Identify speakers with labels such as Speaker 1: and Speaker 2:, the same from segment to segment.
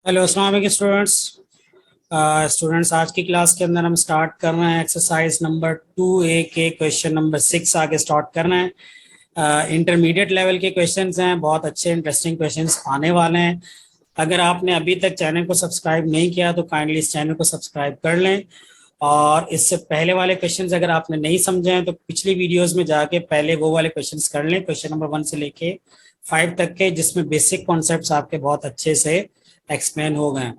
Speaker 1: Hello अस्सलाम वालेकुम students आज की क्लास के अंदर हम स्टार्ट कर रहे हैं एक्सरसाइज नंबर 2A के क्वेश्चन नंबर 6 आगे स्टार्ट करना है। इंटरमीडिएट लेवल के क्वेश्चंस हैं, बहुत अच्छे इंटरेस्टिंग क्वेश्चंस आने वाले हैं। अगर आपने अभी तक चैनल को सब्सक्राइब नहीं किया तो काइंडली इस चैनल को सब्सक्राइब कर लें। और इससे पहले वाले क्वेश्चंस अगर आपने नहीं समझे हैं तो पिछली वीडियोस में जाके पहले वो वाले क्वेश्चंस कर लें, क्वेश्चन नंबर 1 से लेके 5 तक के, जिसमें बेसिक कॉन्सेप्ट्स आपके बहुत अच्छे से एक्सप्लेन हो गए हैं।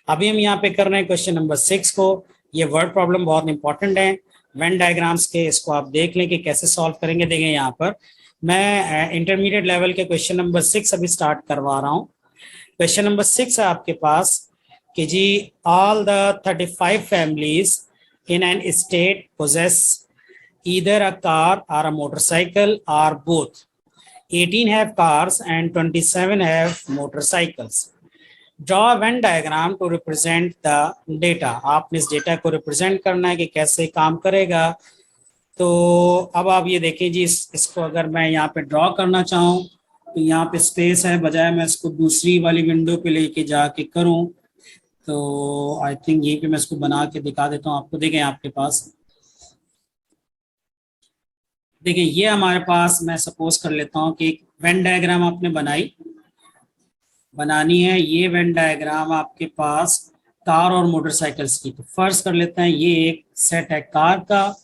Speaker 1: अभी हम यहाँ पे कर रहे हैं क्वेश्चन नंबर 6 को। ये वर्ड प्रॉब्लम बहुत इंपॉर्टेंट है, वेन डायग्राम्स के, इसको आप देख लें कि कैसे सॉल्व करेंगे। देखें यहाँ पर मैं इंटरमीडिएट लेवल के क्वेश्चन नंबर 6 अभी स्टार्ट करवा रहा हूँ। क्वेश्चन नंबर 6 है आपके पास कि जी all the 35 families in an state possess either a car or a motorcycle or both. 18 have cars and 27 have motorcycles. Draw a Venn diagram to represent the data. आपने इस डेटा को represent करना है कि कैसे काम करेगा। तो अब आप ये देखें जी, इसको अगर मैं यहाँ पे ड्रॉ करना चाहूँ तो यहाँ पे स्पेस है, बजाय मैं इसको दूसरी वाली विंडो पे लेके जाके करूँ तो आई थिंक यहीं पे मैं इसको बना के दिखा देता हूँ आपको। देखें आपके पास, देखिए ये हमारे पास, मैं सपोज कर लेता हूँ कि एक वेन डायग्राम आपने बनानी है। ये वेन डायग्राम आपके पास कार और मोटरसाइकिल्स की, तो फर्स्ट कर लेते हैं ये एक सेट है कार का,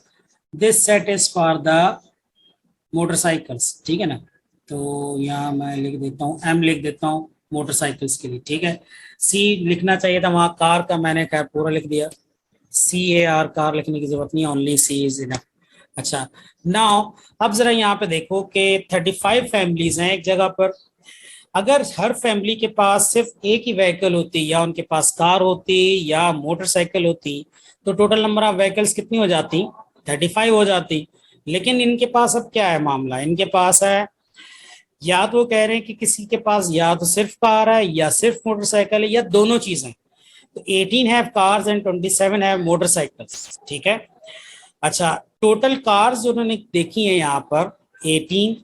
Speaker 1: this set is for the motorcycles, ठीक है ना। तो यहाँ मैं लिख देता हूँ, एम लिख देता हूँ मोटरसाइकिल्स के लिए, ठीक है। सी लिखना चाहिए था वहां, कार का मैंने खैर पूरा लिख दिया। CAR, कार लिखने की जरूरत नहीं, ओनली सी इज इनफ। अच्छा, नाउ अब जरा यहाँ पे देखो कि 35 फैमिलीज हैं एक जगह पर। अगर हर फैमिली के पास सिर्फ एक ही व्हीकल होती, या उनके पास कार होती या मोटरसाइकिल होती, तो टोटल नंबर ऑफ व्हीकल्स कितनी हो जाती? 35 हो जाती। लेकिन इनके पास अब क्या है मामला, इनके पास है या तो वो कह रहे हैं कि किसी के पास या तो सिर्फ कार है या सिर्फ मोटरसाइकिल है या दोनों चीजें। तो 18 have cars and 27 have motorcycles, ठीक है। अच्छा, टोटल कार्स जो उन्होंने देखी है यहाँ पर 18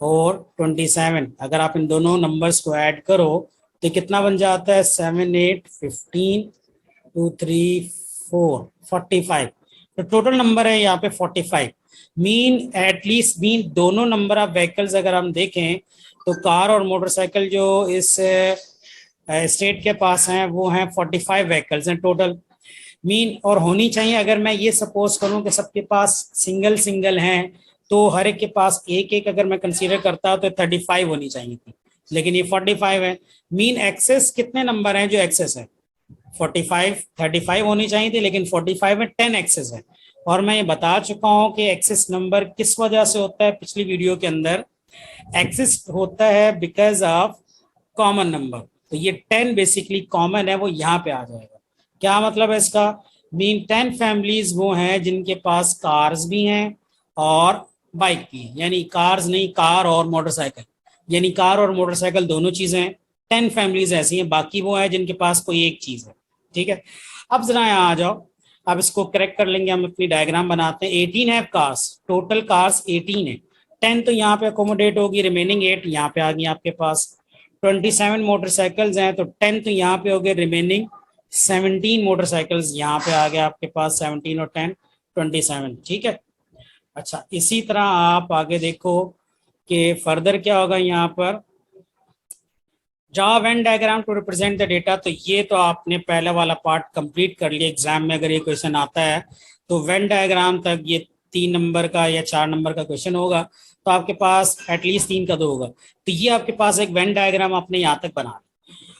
Speaker 1: और 27, अगर आप इन दोनों नंबर्स को ऐड करो तो कितना बन जाता है? 7 8 15 2 3 4 45। तो टोटल नंबर है यहाँ पे 45। मीन एटलीस्ट मीन दोनों नंबर ऑफ व्हीकल्स अगर हम देखें तो कार और मोटरसाइकिल जो इस स्टेट के पास हैं वो हैं 45 व्हीकल्स हैं टोटल। मीन और होनी चाहिए, अगर मैं ये सपोज करूं कि सबके पास सिंगल सिंगल हैं तो हर एक के पास एक एक अगर मैं कंसीडर करता तो 35 होनी चाहिए थी, लेकिन ये 45 है। मीन एक्सेस कितने नंबर हैं जो एक्सेस है? 45, 35 होनी चाहिए थी लेकिन 45 में 10 एक्सेस है। और मैं ये बता चुका हूं कि एक्सेस नंबर किस वजह से होता है पिछली वीडियो के अंदर। एक्सेस होता है बिकॉज ऑफ कॉमन नंबर। तो ये 10 बेसिकली कॉमन है, वो यहाँ पे आ जाएगा। क्या मतलब है इसका? मीन 10 फैमिलीज वो हैं जिनके पास कार्स भी हैं और बाइक भी है, यानी कार्स नहीं, कार और मोटरसाइकिल, यानी कार और मोटरसाइकिल दोनों चीजें हैं। 10 फैमिलीज ऐसी हैं, बाकी वो है जिनके पास कोई एक चीज है, ठीक है। अब जरा यहाँ आ जाओ, अब इसको करेक्ट कर लेंगे, हम अपनी डायग्राम बनाते हैं। 18 है कार्स, टोटल कार्स 18 है, 10 तो यहाँ पे अकोमोडेट होगी, रिमेनिंग 8 यहाँ पे आ गई आपके पास। 27 मोटरसाइकिल्स हैं तो 10 तो यहाँ पे हो गए, रिमेनिंग 17 मोटरसाइकिल्स यहाँ पे आ गए आपके पास, 17 और 10 27, ठीक है। अच्छा, इसी तरह आप आगे देखो कि फर्दर क्या होगा यहाँ पर। Draw Venn diagram to represent the data, तो ये तो आपने पहला वाला पार्ट कंप्लीट कर लिया। एग्जाम में अगर ये क्वेश्चन आता है तो वेन डायग्राम तक ये 3 नंबर का या 4 नंबर का क्वेश्चन होगा, तो आपके पास एटलीस्ट 3 का तो होगा। तो ये आपके पास एक वेन डायग्राम आपने यहाँ तक बना लिया।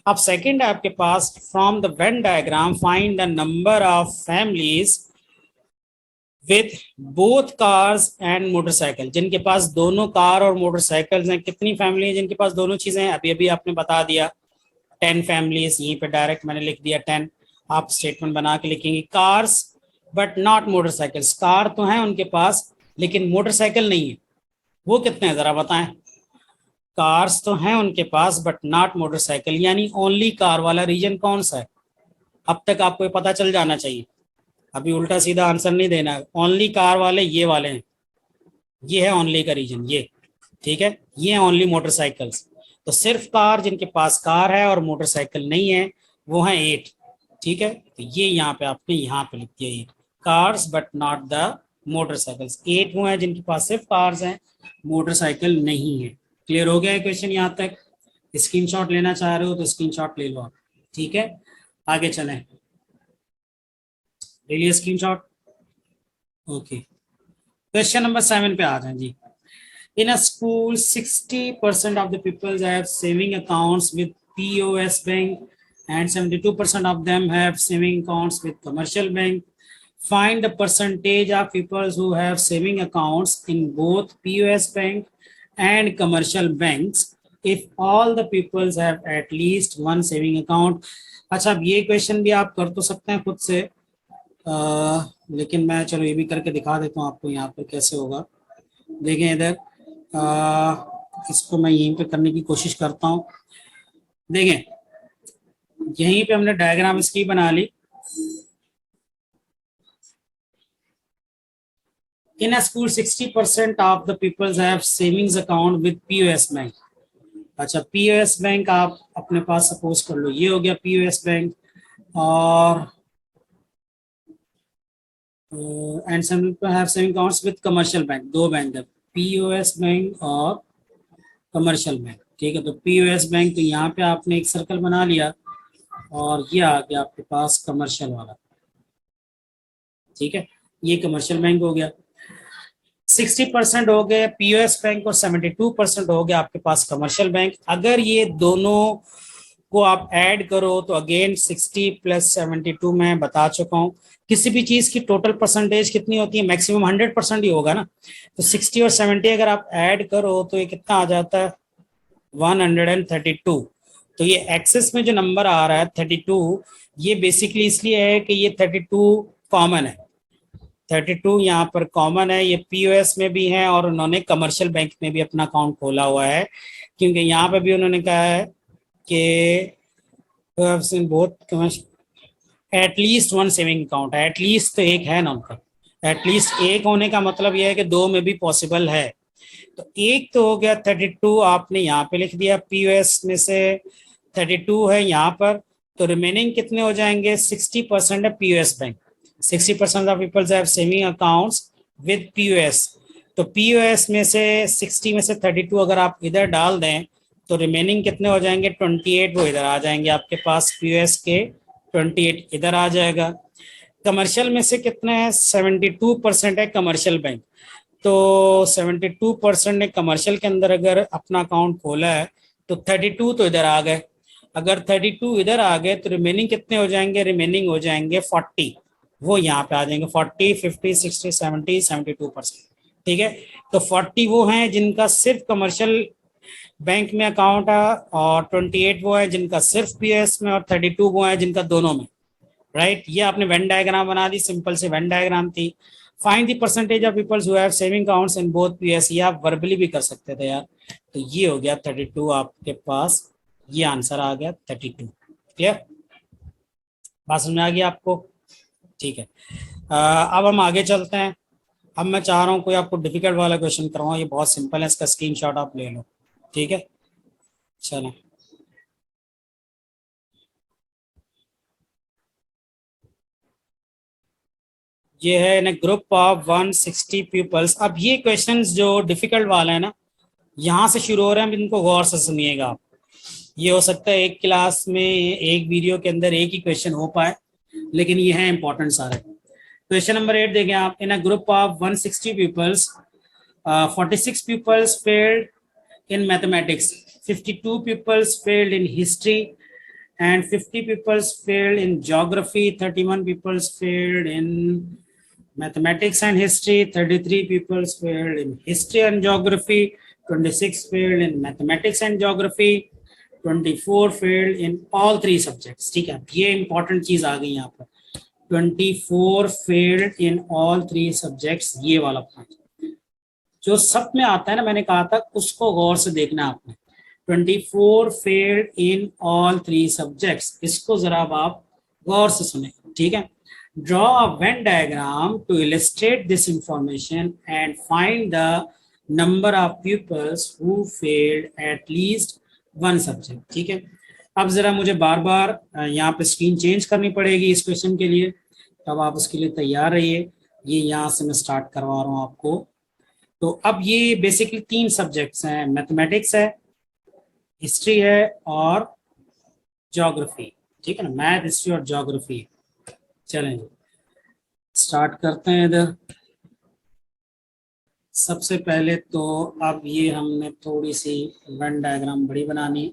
Speaker 1: अब सेकंड है आपके पास, from the Venn diagram find the number of families with both cars and motorcycle, जिनके पास दोनों कार और मोटरसाइकिल्स हैं। कितनी फैमिली है जिनके पास दोनों चीजें हैं? अभी अभी आपने बता दिया 10 फैमिलीज, यहीं पे डायरेक्ट मैंने लिख दिया 10। आप स्टेटमेंट बना के लिखेंगे cars but not motorcycles, car तो हैं उनके पास लेकिन मोटरसाइकिल नहीं है। वो कितने हैं जरा बताएं? कार्स तो हैं उनके पास बट नॉट मोटरसाइकिल, यानी ओनली कार वाला रीजन कौन सा है? अब तक आपको पता चल जाना चाहिए, अभी उल्टा सीधा आंसर नहीं देना है। ओनली कार वाले ये वाले हैं, ये है ओनली का रीजन, ये ठीक है। ये है ओनली मोटरसाइकिल्स। तो सिर्फ कार जिनके पास कार है और मोटरसाइकिल नहीं है वो है 8, ठीक है। तो ये यहाँ पे आपने यहाँ पे लिख दिया 8 cars but not the motorcycles. 8 वो हैं जिनके पास सिर्फ कार्स हैं, मोटरसाइकिल नहीं है। क्लियर हो गया है क्वेश्चन यहाँ तक? स्क्रीनशॉट लेना चाह रहे हो तो स्क्रीनशॉट ले लो आप, ठीक है। आगे चलें, ले लिया स्क्रीनशॉट? ओके, क्वेश्चन नंबर 7 पे आ जाए जी। In a school, 60% of the people have saving accounts with POS bank and 72% of them have saving accounts with commercial bank. Find the percentage of people who have saving accounts in both POS bank and commercial banks if all the people have at least one saving account. अच्छा, अब ये question भी आप कर तो सकते हैं खुद से, लेकिन मैं चलो ये भी करके दिखा देता हूँ आपको यहाँ पर कैसे होगा। देखें इधर, इसको मैं यहीं पे करने की कोशिश करता हूँ। देखें, यहीं पे हमने डायग्राम इसकी बना ली। In a school 60% of the peoples have savings account with POS bank. अच्छा, पीओएस बैंक आप अपने पास सपोज कर लो, ये हो गया पीओएस बैंक, और and some people have saving accounts with commercial bank. दो बैंक है, पीओएस बैंक और कमर्शियल बैंक, ठीक है। तो पीओएस बैंक, तो यहाँ पे आपने एक सर्कल बना लिया और ये आ गया आपके पास कमर्शियल वाला, ठीक है। ये कमर्शियल बैंक हो गया। 60% हो गए पीओएस बैंक और 72% हो गया आपके पास कमर्शियल बैंक। अगर ये दोनों को आप ऐड करो तो अगेन 60 प्लस 72 में बता चुका हूँ। किसी भी चीज की टोटल परसेंटेज कितनी होती है? मैक्सिमम 100% ही होगा ना। तो 60 और 70 अगर आप ऐड करो तो ये कितना आ जाता है? 132। तो ये एक्सेस में जो नंबर आ रहा है 32, ये बेसिकली इसलिए है कि ये 32 कॉमन है। 32 यहाँ पर कॉमन है, ये पीओएस में भी है और उन्होंने कमर्शियल बैंक में भी अपना अकाउंट खोला हुआ है, क्योंकि यहाँ पे भी उन्होंने कहा है कि बहुत एटलीस्ट वन सेविंग अकाउंट है। एटलीस्ट तो एक है ना उनका, एटलीस्ट एक होने का मतलब यह है कि दो में भी पॉसिबल है। तो एक तो हो गया 32, आपने यहाँ पे लिख दिया, पीओएस में से 32 है यहाँ पर, तो रिमेनिंग कितने हो जाएंगे? 60% है POS bank. 60% of peoples have saving accounts with POS. तो पीओएस में से 60 में से 32 अगर आप इधर डाल दें तो रिमेनिंग कितने हो जाएंगे? 28 वो इधर आ जाएंगे आपके पास, पीओएस के 28 इधर आ जाएगा। कमर्शियल में से कितने हैं? 72% है कमर्शियल बैंक। तो 72% ने कमर्शियल के अंदर अगर अपना अकाउंट खोला है तो 32 तो इधर आ गए। अगर 32 इधर आ गए तो रिमेनिंग कितने हो जाएंगे? रिमेनिंग हो जाएंगे 40, वो यहाँ पे आ जाएंगे 40, 50, 60, 70, 72%, ठीक है। तो 40 वो हैं जिनका सिर्फ कमर्शियल बैंक में अकाउंट है, और 28 वो है जिनका सिर्फ पीएस में, और 32 वो है जिनका दोनों में, राइट। ये आपने वेन डायग्राम बना दी, सिंपल से वेन डायग्राम थी। Find the percentage of peoples who have saving accounts in both PS. ये आप वर्बली भी कर सकते थे यार। तो ये हो गया 32 आपके पास, ये आंसर आ गया 32। क्लियर? बात समझ में आ गई आपको? ठीक है। अब हम आगे चलते हैं। अब मैं चाह रहा हूँ कोई आपको डिफिकल्ट वाला क्वेश्चन करवाऊँ, ये बहुत सिंपल है, इसका स्क्रीनशॉट आप ले लो, ठीक है। चलें, ये है इन ग्रुप ऑफ 160 पीपल्स। अब ये क्वेश्चंस जो डिफिकल्ट वाला है ना, यहाँ से शुरू हो रहे हैं, अब इनको गौर से सुनिएगा आप। ये हो सकता है एक क्लास में, एक वीडियो के अंदर एक ही क्वेश्चन हो पाए, लेकिन ये है इंपॉर्टेंट सारे। क्वेश्चन नंबर 8 देखें आप। In a group of 160 peoples, 46 peoples failed in mathematics, 52 peoples failed in history, and 50 people failed in geography, 31 people failed in mathematics and history, 33 people failed in history and geography, 26 failed in mathematics and geography, 24 failed in all three subjects, ठीक है। ये important चीज आ गई यहाँ पर, 24 failed in all three subjects, ये वाला point जो सब में आता है ना, मैंने कहा था उसको गौर से देखना आपने। 24 फेल्ड इन ऑल 3 सब्जेक्ट्स, इसको जरा आप गौर से सुने, ठीक है। Draw a Venn diagram to illustrate this information and find the number of peoples who failed at least one subject, ठीक है। अब जरा मुझे बार बार यहाँ पे स्क्रीन चेंज करनी पड़ेगी इस क्वेश्चन के लिए, तब आप उसके लिए तैयार रहिए। ये यहाँ से मैं स्टार्ट करवा रहा हूँ आपको। तो अब ये बेसिकली 3 सब्जेक्ट्स हैं, मैथमेटिक्स है, हिस्ट्री है और ज्योग्राफी। ठीक है ना, मैथ, हिस्ट्री और ज्योग्राफी। चलें स्टार्ट करते हैं इधर। सबसे पहले तो अब ये हमने थोड़ी सी वेन डायग्राम बड़ी बनानी।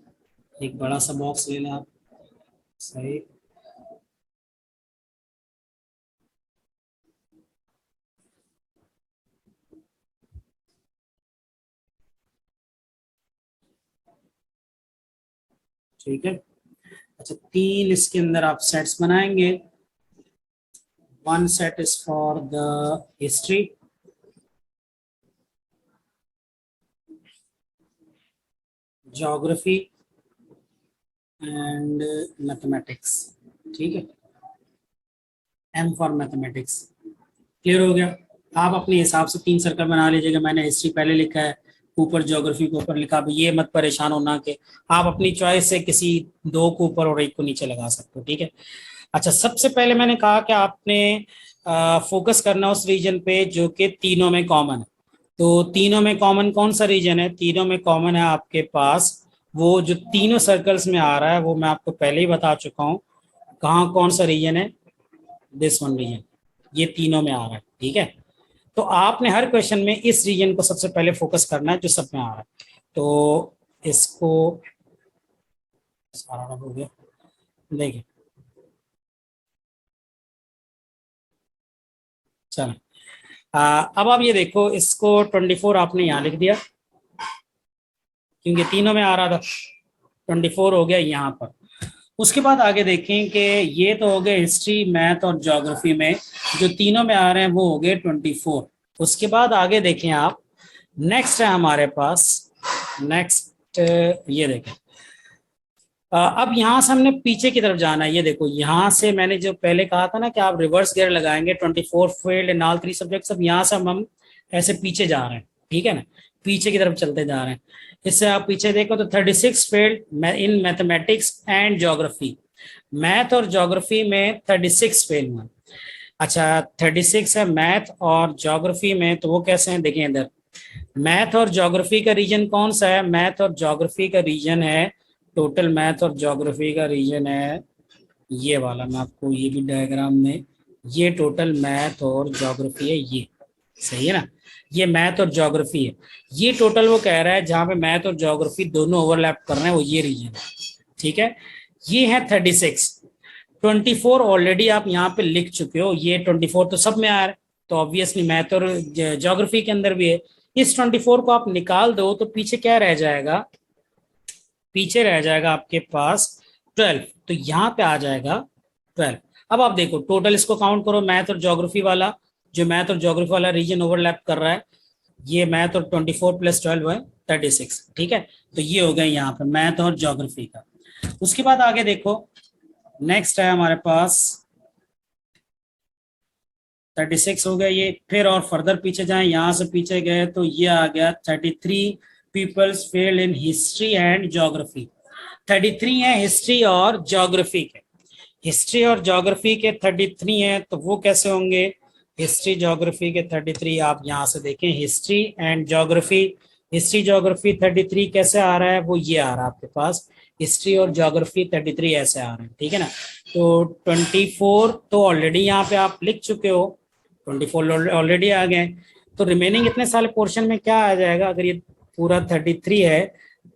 Speaker 1: एक बड़ा सा बॉक्स ले लें आप। सही। ठीक है। अच्छा, 3 इसके अंदर आप सेट्स बनाएंगे। One set is for the history, geography and mathematics. ठीक है, एम फॉर मैथमेटिक्स। क्लियर हो गया। आप अपने हिसाब से 3 सर्कल बना लीजिएगा। मैंने हिस्ट्री पहले लिखा है, ऊपर ज्योग्राफी के ऊपर लिखा। अब ये मत परेशान होना कि आप अपनी चॉइस से किसी 2 को ऊपर और 1 को नीचे लगा सकते हो। ठीक है। अच्छा, सबसे पहले मैंने कहा कि आपने फोकस करना उस रीजन पे जो कि तीनों में कॉमन है। तो तीनों में कॉमन कौन सा रीजन है? तीनों में कॉमन है आपके पास वो जो तीनों सर्कल्स में आ रहा है, वो मैं आपको पहले ही बता चुका हूँ कहाँ कौन सा रीजन है। दिस वन रीजन, ये तीनों में आ रहा है। ठीक है। तो आपने हर क्वेश्चन में इस रीजन को सबसे पहले फोकस करना है जो सब में आ रहा है। तो इसको सारा हो गया। देखिए, चलो अब आप ये देखो, इसको 24 आपने यहाँ लिख दिया क्योंकि तीनों में आ रहा था। 24 हो गया यहाँ पर। उसके बाद आगे देखें कि ये तो हो गए हिस्ट्री, मैथ और ज्योग्राफी में जो तीनों में आ रहे हैं वो हो गए 24। उसके बाद आगे देखें आप, नेक्स्ट है हमारे पास, नेक्स्ट ये देखें। अब यहाँ से हमने पीछे की तरफ जाना है। ये देखो, यहाँ से मैंने जो पहले कहा था ना कि आप रिवर्स गेयर लगाएंगे 24 फील्ड इन ऑल 3 सब्जेक्ट्स। अब यहाँ से हम ऐसे पीछे जा रहे हैं। ठीक है ना, पीछे की तरफ चलते जा रहे हैं। इससे आप पीछे देखो तो 36 field in mathematics and geography. Math और ज्योग्राफी में 36 फेल हुआ। अच्छा, 36 है मैथ और ज्योग्राफी में, तो वो कैसे हैं देखें इधर। मैथ और ज्योग्राफी का रीजन कौन सा है? मैथ और ज्योग्राफी का रीजन है, टोटल मैथ और ज्योग्राफी का रीजन है ये वाला। मैं आपको ये भी डायग्राम में, ये टोटल मैथ और ज्योग्राफी है ये। सही है ना, ये मैथ और ज्योग्राफी है। ये टोटल वो कह रहा है जहां पे मैथ और ज्योग्राफी दोनों ओवरलैप कर रहे हैं, वो ये रीजन है। ठीक है, ये है 36। 24 ऑलरेडी आप यहाँ पे लिख चुके हो। ये 24 तो सब में आ रहा है, तो ऑब्वियसली मैथ और ज्योग्राफी के अंदर भी है। इस 24 को आप निकाल दो तो पीछे क्या रह जाएगा? पीछे रह जाएगा आपके पास 12। तो यहाँ पे आ जाएगा 12। अब आप देखो टोटल, इसको काउंट करो, मैथ और ज्योग्राफी वाला, जो मैथ और ज्योग्राफी वाला रीजन ओवरलैप कर रहा है, ये मैथ और 24 प्लस 12 है 36। ठीक है, तो ये हो गया यहाँ पे मैथ और ज्योग्राफी का। उसके बाद आगे देखो, नेक्स्ट है हमारे पास 36 हो गया ये। फिर और फर्दर पीछे जाएं, यहां से पीछे गए तो ये आ गया 33 peoples failed in history and geography. 33 है हिस्ट्री और ज्योग्राफी के। हिस्ट्री और ज्योग्राफी के 33 है, तो वो कैसे होंगे? हिस्ट्री ज्योग्राफी के 33 आप यहां से देखें, history and geography. History geography 33 कैसे आ रहा है? वो ये आ रहा है आपके पास, हिस्ट्री और ज्योग्राफी 33 ऐसे आ रहे हैं। ठीक है ना, तो 24 तो ऑलरेडी यहाँ पे आप लिख चुके हो, 24 ऑलरेडी आ गए। तो रिमेनिंग इतने सारे पोर्शन में क्या आ जाएगा? अगर ये पूरा 33 है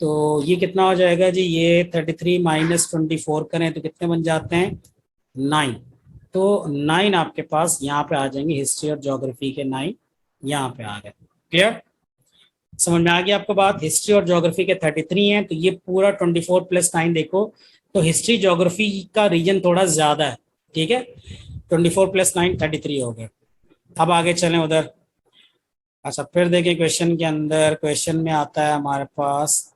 Speaker 1: तो ये कितना हो जाएगा जी? ये 33 माइनस 24 करें तो कितने बन जाते हैं? 9। तो 9 आपके पास यहाँ पे आ जाएंगे, हिस्ट्री और ज्योग्राफी के 9 यहाँ पे आ गए। क्लियर? समझ में आ गया आपको बात? हिस्ट्री और ज्योग्राफी के 33 हैं, तो ये पूरा 24 प्लस 9 देखो, तो हिस्ट्री ज्योग्राफी का रीजन थोड़ा ज्यादा है। ठीक है, 24 प्लस 9 33 हो गए। अब आगे चलें उधर। अच्छा, फिर देखें क्वेश्चन के अंदर, क्वेश्चन में आता है हमारे पास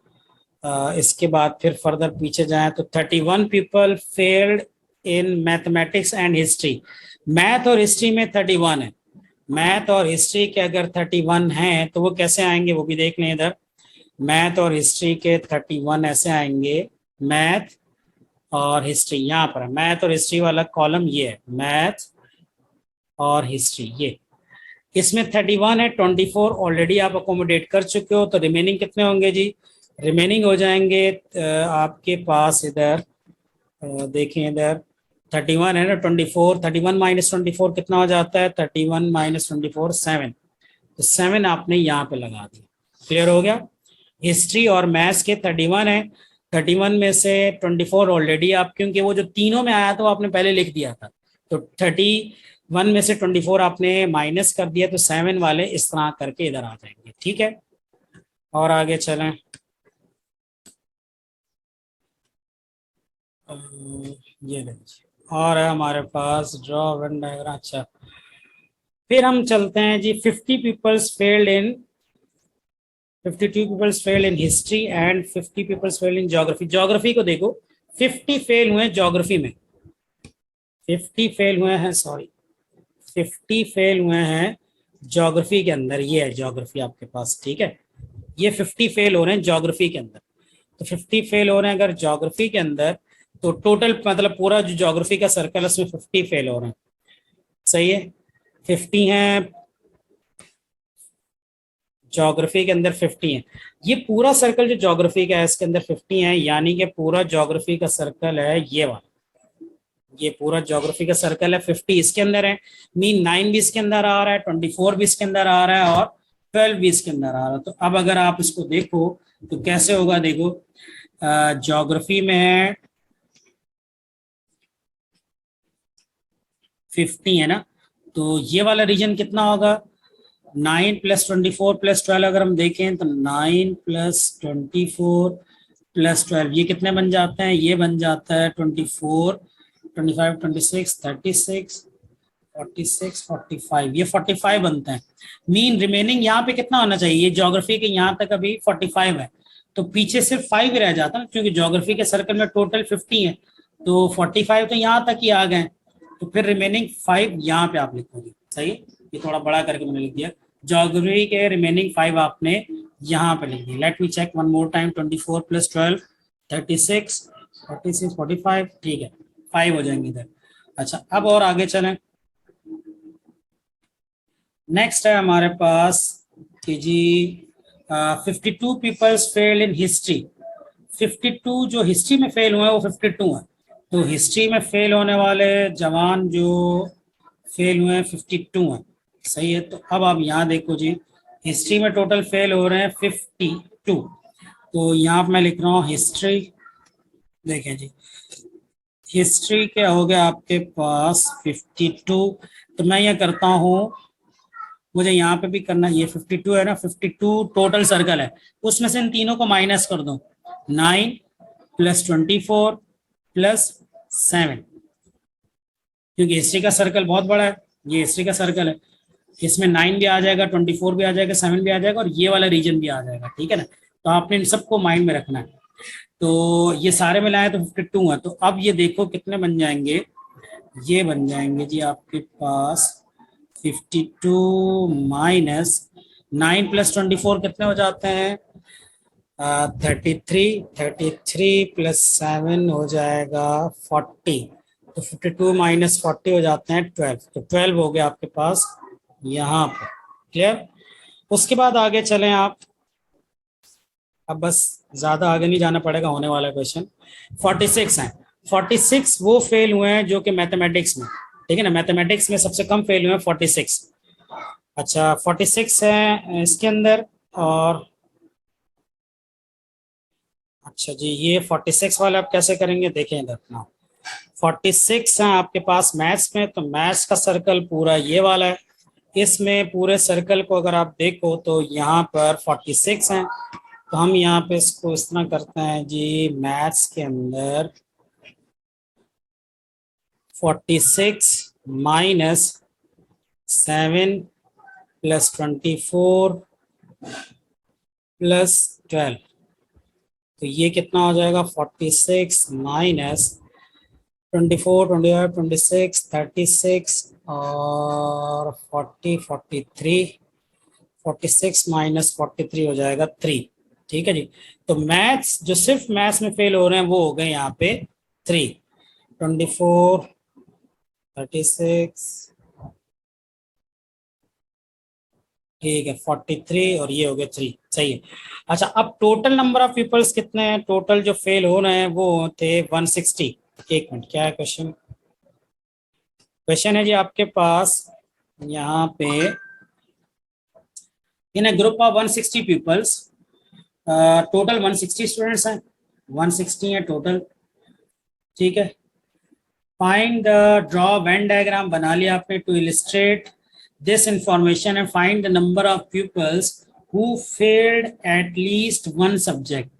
Speaker 1: इसके बाद फिर फर्दर पीछे जाएं तो 31 people failed in mathematics and history. Math और हिस्ट्री में 31 है। मैथ और हिस्ट्री के अगर 31 हैं तो वो कैसे आएंगे वो भी देख लें इधर। मैथ और हिस्ट्री के 31 ऐसे आएंगे, मैथ और हिस्ट्री यहाँ पर है, मैथ और हिस्ट्री वाला कॉलम ये है, मैथ और हिस्ट्री ये। इसमें 31 है, 24 ऑलरेडी आप अकोमोडेट कर चुके हो, तो रिमेनिंग कितने होंगे जी? रिमेनिंग हो जाएंगे आपके पास इधर देखें इधर 31 है ना, 24, 31 माइनस 24 कितना हो जाता है? 31 माइनस 24 7, तो 7 आपने यहाँ पे लगा दिया। क्लियर हो गया? हिस्ट्री और मैथ्स के 31 है, 31 में से 24 ऑलरेडी आप, क्योंकि वो जो तीनों में आया था वो आपने पहले लिख दिया था, तो 31 में से 24 आपने माइनस कर दिया, तो 7 वाले इस तरह करके इधर आ जाएंगे। ठीक है, और आगे चलें। ये लीजिए, और है हमारे पास ड्रॉ वेन डायग्राम। अच्छा, फिर हम चलते हैं जी, 52 peoples failed in history and 50 peoples failed in geography. Geography को देखो, 50 फेल हुए ज्योग्राफी में, 50 फेल हुए हैं, सॉरी 50 फेल हुए हैं ज्योग्राफी के अंदर। ये है ज्योग्राफी आपके पास, ठीक है, ये 50 फेल हो रहे हैं ज्योग्राफी के अंदर। तो 50 फेल हो रहे हैं अगर ज्योग्राफी के अंदर, तो टोटल मतलब पूरा जो ज्योग्राफी का सर्कल है उसमें 50 फेल हो रहे हैं। सही है, 50 हैं ज्योग्राफी के अंदर, 50 है। ये पूरा सर्कल जो ज्योग्राफी का है इसके अंदर 50 है, यानी कि पूरा ज्योग्राफी का सर्कल है ये वाला, ये पूरा ज्योग्राफी का सर्कल है, 50 इसके अंदर है। मीन 9 भी इसके अंदर आ रहा है, 24 भी इसके अंदर आ रहा है, और 12 भी इसके अंदर आ रहा है। तो अब अगर आप इसको देखो तो कैसे होगा, देखो ज्योग्राफी में है 50 है ना, तो ये वाला रीजन कितना होगा? 9 प्लस 24 प्लस 12 अगर हम देखें तो 9 प्लस 24 प्लस 12 ये कितने बन जाते हैं? ये बन जाता है 24, 25, 26, 36, 46, 45, ये 45 बनते हैं। मीन रिमेनिंग यहाँ पे कितना होना चाहिए? ये ज्योग्राफी के यहाँ तक अभी 45 है, तो पीछे सिर्फ 5 ही रह जाता है, क्योंकि ज्योग्राफी के सर्कल में टोटल 50 है, तो 45 तो यहाँ तक ही आ गए, तो फिर रिमेनिंग 5 यहाँ पे आप लिखोगे। सही है, ये थोड़ा बड़ा करके मैंने लिख दिया, ज्योग्राफी के रिमेनिंग 5 आपने यहाँ पे लिख दिया। Let me check one more time, 24 plus 12 36, 46, 45, ठीक है, 5 हो जाएंगे इधर। अच्छा, अब और आगे चलें। नेक्स्ट है हमारे पास कि जी 52 पीपल्स फेल इन हिस्ट्री। 52 जो हिस्ट्री में फेल हुए वो 52 है, तो हिस्ट्री में फेल होने वाले जवान जो फेल हुए हैं 52 हैं। सही है, तो अब आप यहाँ देखो जी, हिस्ट्री में टोटल फेल हो रहे हैं 52, तो यहाँ पे मैं लिख रहा हूँ हिस्ट्री। देखें जी, हिस्ट्री के हो गया आपके पास 52, तो मैं ये करता हूँ, मुझे यहाँ पे भी करना, ये 52 है ना, 52 टोटल सर्कल है, उसमें से इन तीनों को माइनस कर दो, 9 प्लस 24 प्लस 7, क्योंकि हिस्ट्री का सर्कल बहुत बड़ा है, ये हिस्ट्री का सर्कल है, इसमें 9 भी आ जाएगा, 24 भी आ जाएगा, 7 भी आ जाएगा, और ये वाला रीजन भी आ जाएगा। ठीक है ना, तो आपने इन सबको माइंड में रखना है। तो ये सारे मिलाए तो 52 है, तो अब ये देखो कितने बन जाएंगे, ये बन जाएंगे जी आपके पास 52 माइनस 9 प्लस 24 कितने हो जाते हैं? 33, 33 प्लस 7 हो जाएगा 40, तो 52 माइनस 40 हो जाते हैं 12, तो 12 हो गया आपके पास यहाँ पर। क्लियर? उसके बाद आगे चलें आप, अब बस ज्यादा आगे नहीं जाना पड़ेगा, होने वाला क्वेश्चन 46 है। 46 वो फेल हुए हैं जो कि मैथमेटिक्स में, ठीक है ना, मैथमेटिक्स में सबसे कम फेल हुए हैं 46। अच्छा, 46 है इसके अंदर, और अच्छा जी, ये 46 वाले आप कैसे करेंगे देखें इधर अपना, 46 है आपके पास मैथ्स में, तो मैथ्स का सर्कल पूरा ये वाला है, इसमें पूरे सर्कल को अगर आप देखो तो यहाँ पर 46 हैं, तो हम यहाँ पे इसको इस तरह करते हैं जी, मैथ्स के अंदर 46 माइनस 7 प्लस 24 प्लस 12, तो ये कितना हो जाएगा? 46 माइनस 24, 25, 26, 36 और 40, 43, 46 माइनस 43 हो जाएगा 3। ठीक है जी, तो मैथ्स जो सिर्फ मैथ्स में फेल हो रहे हैं वो हो गए यहाँ पे 3, 24, 36, ठीक है 43 और ये हो गया 3, सही है। अच्छा अब टोटल नंबर ऑफ पीपल्स कितने हैं? टोटल जो फेल हो रहे हैं वो थे 160। एक मिनट, क्या है क्वेश्चन? क्वेश्चन है जी आपके पास यहाँ पे, in a group of 160 pupils, total 160 students हैं, 160 है टोटल, ठीक है। Find the draw Venn diagram बना लिया आपने to illustrate this information and find the number of peoples who failed at least one subject.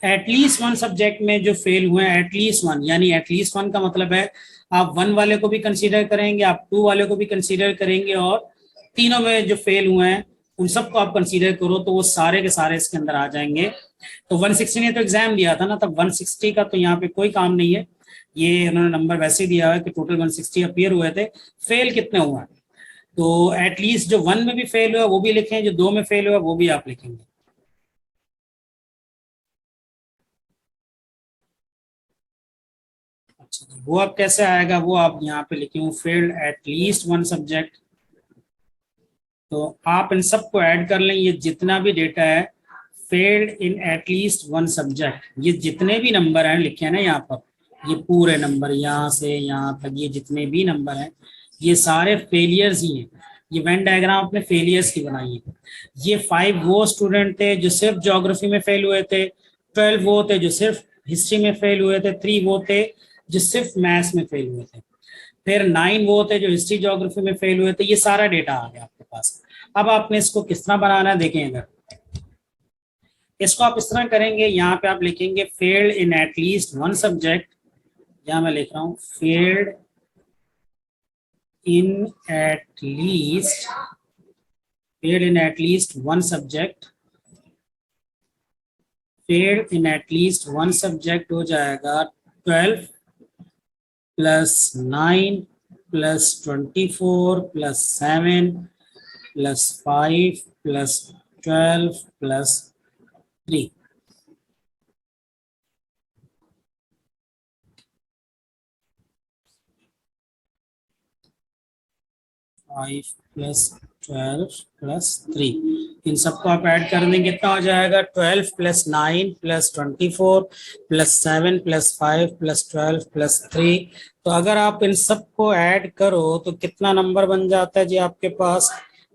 Speaker 1: At least one subject में जो fail हुए हैं, एटलीस्ट वन, यानी एटलीस्ट वन का मतलब है आप वन वाले को भी कंसीडर करेंगे, आप टू वाले को भी कंसीडर करेंगे, और तीनों में जो फेल हुए हैं उन सबको आप कंसीडर करो तो वो सारे के सारे इसके अंदर आ जाएंगे। तो 160 ने तो एग्जाम दिया था ना, तब 160 का तो यहाँ पे कोई काम नहीं है, ये उन्होंने नंबर वैसे ही दिया है कि टोटल 160 अपीयर हुए थे, फेल कितने हुए हैं। तो एटलीस्ट जो वन में भी फेल हुआ वो भी लिखें, जो दो में फेल हुआ वो भी आप लिखेंगे। अच्छा जी, वो अब कैसे आएगा, वो आप यहाँ पे लिखे failed at least one subject. तो आप इन सबको ऐड कर लें, ये जितना भी डेटा है failed in eight least one subject, ये जितने भी नंबर हैं लिखे हैं ना यहाँ पर, ये पूरे नंबर यहाँ से यहाँ तक ये जितने भी नंबर हैं ये सारे फेलियर्स ही हैं। ये वेन डायग्राम अपने फेलियर्स की बनाई है। ये 5 वो स्टूडेंट थे जो सिर्फ ज्योग्राफी में फेल हुए थे, 12 वो थे जो सिर्फ हिस्ट्री में फेल हुए थे, 3 वो थे जो सिर्फ मैथ्स में फेल हुए थे, फिर 9 वो थे जो हिस्ट्री ज्योग्राफी में फेल हुए थे। ये सारा डेटा आ गया आपके पास। अब आपने इसको किस तरह बनाना है देखें, इधर इसको आप इस तरह करेंगे, यहाँ पे आप लिखेंगे failed in at least one subject, यहाँ मैं लिख रहा हूँ failed in at least, failed in at least one subject, failed in at least one subject हो जाएगा 12 plus 9 plus 24 plus 7 plus 5 plus 12 plus 3। 5 plus 12 plus 3, इन सबको आप ऐड कर देंगे, कितना हो जाएगा 12 plus 9 plus 24 plus 7 plus 5 plus 12 plus 3। तो अगर आप इन सबको ऐड करो तो कितना नंबर बन जाता है जी आपके पास,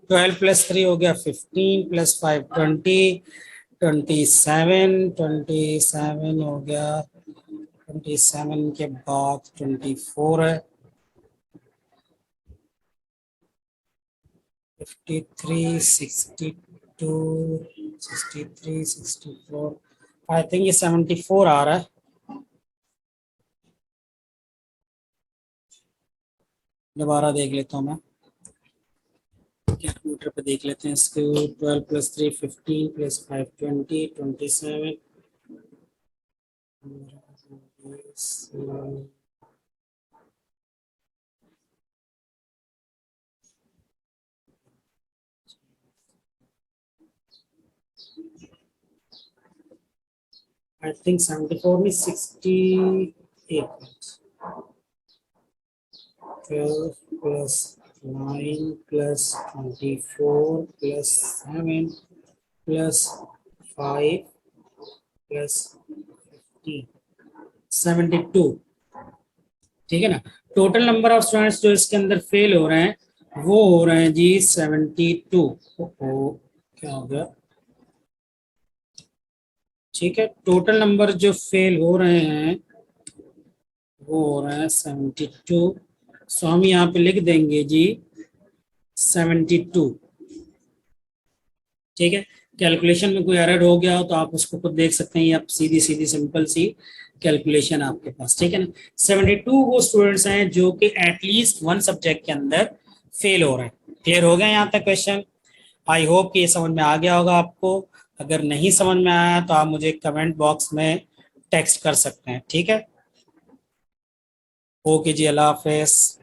Speaker 1: 12 प्लस 3 हो गया 15 प्लस 5 20, 27 हो गया, 27 के बाद 24 है, 53, 62, 63, 64, आई थिंक ये 74 आ रहा है। दोबारा देख लेता हूँ मैं, कैलकुलेटर पे देख लेते हैं इसको। 12 प्लस 3 15 प्लस 5 20, 27, I think 74 में 68, 12 plus 9 plus 24 plus 7 plus 5 plus 50, 72, ठीक है ना। टोटल नंबर ऑफ स्टूडेंट्स जो इसके अंदर फेल हो रहे हैं वो हो रहे हैं जी 72। क्या हो गया, ठीक है, टोटल नंबर जो फेल हो रहे हैं वो हो रहे हैं 72। सो हम यहाँ पे लिख देंगे जी 72, ठीक है। कैलकुलेशन में कोई एरर हो गया हो तो आप उसको खुद देख सकते हैं, आप सीधी सीधी सिंपल सी कैलकुलेशन आपके पास, ठीक है ना। 72 वो स्टूडेंट्स हैं जो कि एटलीस्ट वन सब्जेक्ट के अंदर फेल हो रहे हैं। क्लियर हो गया यहाँ तक क्वेश्चन? आई होप कि ये समझ में आ गया होगा आपको। अगर नहीं समझ में आया तो आप मुझे कमेंट बॉक्स में टेक्स्ट कर सकते हैं, ठीक है। ओके जी, अल्लाह हाफिज।